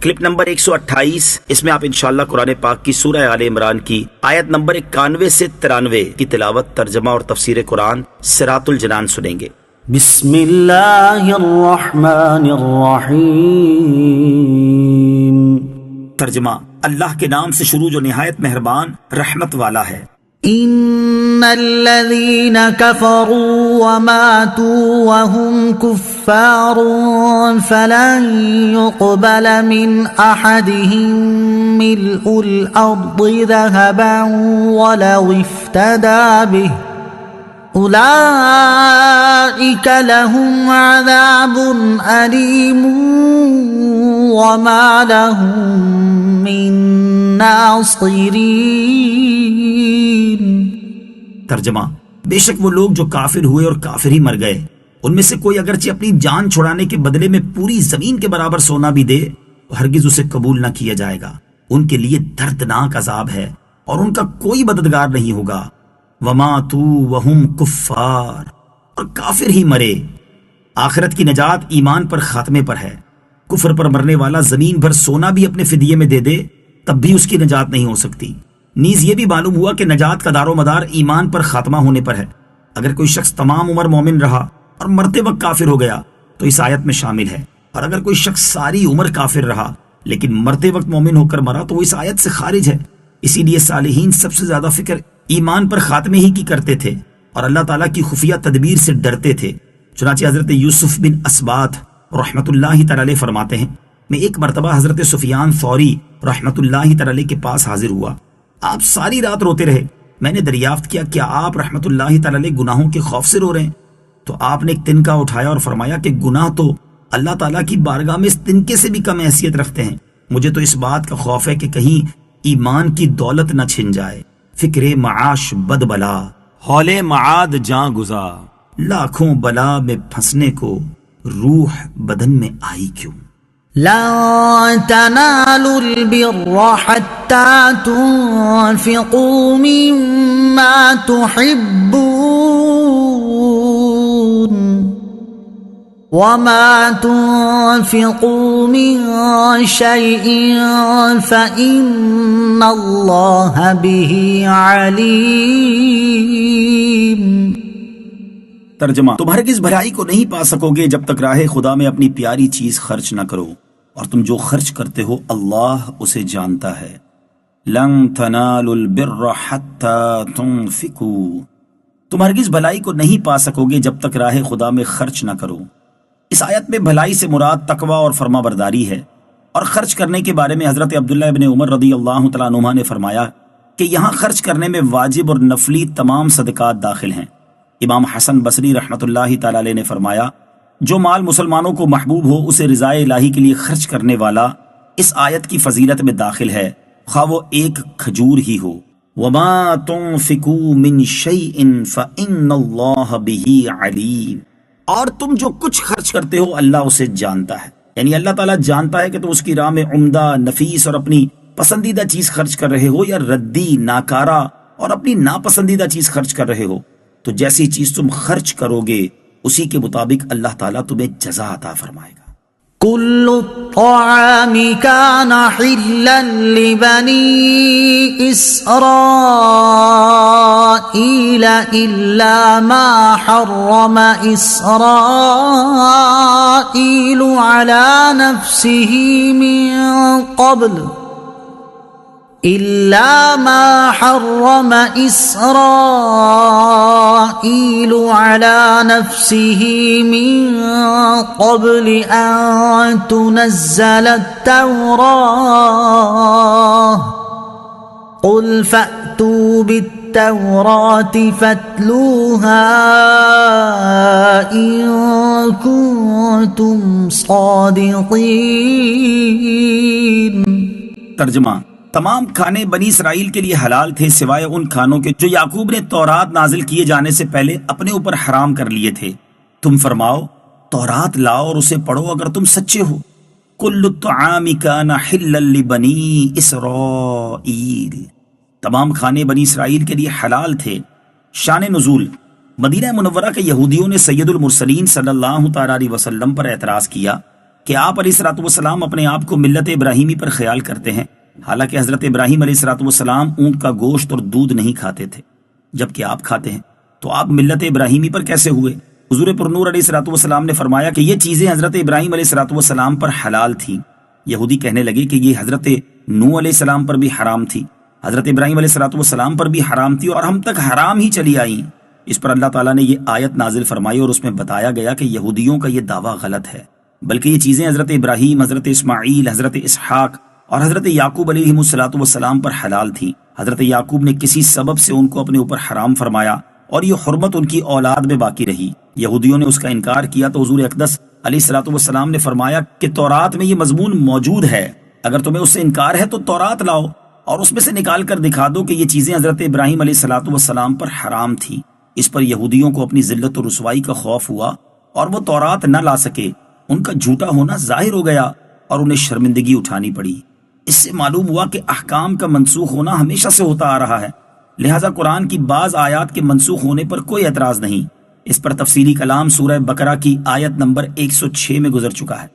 Clip number 128، اس میں آپ انشاءاللہ قرآن پاک کی سورہ آل عمران کی آیت نمبر 91 سے 93 کی تلاوت، ترجمہ اور تفسیر قرآن صراط الجنان سنیں گے۔ بسم اللہ الرحمن الرحیم۔ ترجمہ: اللہ کے نام سے شروع جو نہایت مہربان رحمت والا ہے۔ ان الذين كفروا وماتوا وهم كفار فلن يقبل من احدهم ملء الارض ذهبا ولو افتدى به اولئك لهم عذاب اليم وما لهم من ناصرین۔ ترجمہ: بے شک وہ لوگ جو کافر ہوئے اور کافر ہی مر گئے، ان میں سے کوئی اگرچہ اپنی جان چھڑانے کے بدلے میں پوری زمین کے برابر سونا بھی دے تو ہرگز اسے قبول نہ کیا جائے گا۔ ان کے لیے دردناک عذاب ہے اور ان کا کوئی مددگار نہیں ہوگا۔ وَمَاتُوا وَهُمْ كُفَّارٌ، اور کافر ہی مرے۔ آخرت کی نجات ایمان پر خاتمے پر ہے۔ کفر پر مرنے والا زمین بھر سونا بھی اپنے فدیے میں دے دے تب بھی اس کی نجات نہیں ہو سکتی۔ نیز یہ بھی معلوم ہوا کہ نجات کا دار و مدار ایمان پر خاتمہ ہونے پر ہے۔ اگر کوئی شخص تمام عمر مومن رہا اور مرتے وقت کافر ہو گیا تو اس آیت میں شامل ہے، اور اگر کوئی شخص ساری عمر کافر رہا لیکن مرتے وقت مومن ہو کر مرا تو وہ اس آیت سے خارج ہے۔ اسی لیے صالحین سب سے زیادہ فکر ایمان پر خاتمے ہی کی کرتے تھے اور اللہ تعالیٰ کی خفیہ تدبیر سے ڈرتے تھے۔ چنانچہ حضرت یوسف بن اسبات رحمت اللہ تعالی فرماتے ہیں، میں ایک مرتبہ حضرت سفیان ثوری رحمت اللہ تعالی کے پاس حاضر ہوا۔ آپ ساری رات روتے رہے۔ میں نے دریافت کیا کیا آپ رحمت اللہ تعالی گناہوں کے خوف سے رو رہے ہیں؟ تو آپ نے ایک تنکا اٹھایا اور فرمایا کہ گناہ تو اللہ تعالیٰ کی بارگاہ میں اس تنکے سے بھی کم حیثیت رکھتے ہیں۔ مجھے تو اس بات کا خوف ہے کہ کہیں ایمان کی دولت نہ چھن جائے۔ فکر معاش بد بلا، ہول معاد جاں گزا، لاکھوں بلا میں پھنسنے کو روح بدن میں آئی کیوں؟ لن تنالوا البر حتى تنفقوا مما تحبون وما تنفقوا من شيء فإن الله به عليم۔ ترجمہ: تم ہرگز بھلائی کو نہیں پا سکو گے جب تک راہ خدا میں اپنی پیاری چیز خرچ نہ کرو، اور تم جو خرچ کرتے ہو اللہ اسے جانتا ہے۔ لن تنالوا البر حتى تنفقوا، تم ہرگز بھلائی کو نہیں پا سکو گے جب تک راہ خدا میں خرچ نہ کرو۔ اس آیت میں بھلائی سے مراد تقوی اور فرما برداری ہے، اور خرچ کرنے کے بارے میں حضرت عبداللہ ابن عمر رضی اللہ تعالیٰ عنہما نے فرمایا کہ یہاں خرچ کرنے میں واجب اور نفلی تمام صدقات داخل ہیں۔ امام حسن بصری رحمت اللہ تعالی علیہ نے فرمایا، جو مال مسلمانوں کو محبوب ہو اسے رضائے الہی کے لیے خرچ کرنے والا اس آیت کی فضیلت میں داخل ہے، خواہ وہ ایک کھجور ہی ہو۔ وما تنفقوا من شیء فإن اللہ بہ علیم، اور تم جو کچھ خرچ کرتے ہو اللہ اسے جانتا ہے، یعنی اللہ تعالیٰ جانتا ہے کہ تم اس کی راہ میں عمدہ، نفیس اور اپنی پسندیدہ چیز خرچ کر رہے ہو یا ردی، ناکارہ اور اپنی ناپسندیدہ چیز خرچ کر رہے ہو۔ تو جیسی چیز تم خرچ کرو گے اسی کے مطابق اللہ تعالیٰ تمہیں جزا عطا فرمائے گا۔ كل الطعام كان حلا لبني إسرائيل إلا ما حرم إسرائيل على نفسه من قبل إلا ما حرم إسرائيل على نفسه من قبل أن تنزل التوراة قل فأتوا بالتوراة فاتلوها إن كنتم صادقين۔ ترجمہ: تمام کھانے بنی اسرائیل کے لیے حلال تھے سوائے ان کھانوں کے جو یعقوب نے تورات نازل کیے جانے سے پہلے اپنے اوپر حرام کر لیے تھے۔ تم فرماؤ تورات لاؤ اور اسے پڑھو اگر تم سچے ہو۔ کل الطعام کان حلا لبنی اسرائیل، تمام کھانے بنی اسرائیل کے لیے حلال تھے۔ شان نزول: مدینہ منورہ کے یہودیوں نے سید المرسلین صلی اللہ تعالی علیہ وسلم پر اعتراض کیا کہ آپ علیہ الصلوۃ والسلام اپنے آپ کو ملت ابراہیمی پر خیال کرتے ہیں، حالانکہ حضرت ابراہیم علیہ الصلوۃ والسلام اونٹ کا گوشت اور دودھ نہیں کھاتے تھے، جبکہ آپ کھاتے ہیں، تو آپ ملت ابراہیمی پر کیسے ہوئے؟ حضور پرنور علیہ الصلوۃ والسلام نے فرمایا کہ یہ چیزیں حضرت ابراہیم علیہ الصلوۃ والسلام پر حلال تھیں۔ یہودی کہنے لگے کہ یہ حضرت نوح علیہ السلام پر بھی حرام تھی، حضرت ابراہیم علیہ الصلوۃ والسلام پر بھی حرام تھی، اور ہم تک حرام ہی چلی آئیں۔ اس پر اللہ تعالیٰ نے یہ آیت نازل فرمائی اور اس میں بتایا گیا کہ یہودیوں کا یہ دعویٰ غلط ہے، بلکہ یہ چیزیں حضرت ابراہیم، حضرت اسماعیل، حضرت اسحاق اور حضرت یعقوب علیہ الصلوۃ والسلام پر حلال تھی۔ حضرت یعقوب نے کسی سبب سے ان کو اپنے اوپر حرام فرمایا اور یہ حرمت ان کی اولاد میں باقی رہی۔ یہودیوں نے اس کا انکار کیا تو حضور اقدس علیہ الصلوۃ والسلام نے فرمایا کہ تورات میں یہ مضمون موجود ہے، اگر تمہیں اس سے انکار ہے تو تورات لاؤ اور اس میں سے نکال کر دکھا دو کہ یہ چیزیں حضرت ابراہیم علیہ الصلوۃ والسلام پر حرام تھی۔ اس پر یہودیوں کو اپنی ذلت و رسوائی کا خوف ہوا اور وہ تورات نہ لا سکے، ان کا جھوٹا ہونا ظاہر ہو گیا اور انہیں شرمندگی اٹھانی پڑی۔ اس سے معلوم ہوا کہ احکام کا منسوخ ہونا ہمیشہ سے ہوتا آ رہا ہے، لہٰذا قرآن کی بعض آیات کے منسوخ ہونے پر کوئی اعتراض نہیں۔ اس پر تفصیلی کلام سورہ بقرہ کی آیت نمبر 106 میں گزر چکا ہے۔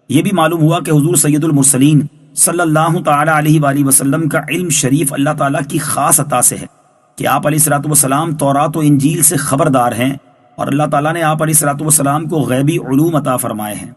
یہ بھی معلوم ہوا کہ حضور سید المرسلین صلی اللہ تعالی علیہ وآلہ وسلم کا علم شریف اللہ تعالیٰ کی خاص عطا سے ہے کہ آپ علیہ الصلوۃ والسلام تورات و انجیل سے خبردار ہیں، اور اللہ تعالیٰ نے آپ علیہ الصلوۃ والسلام کو غیبی علوم عطا فرمائے ہیں۔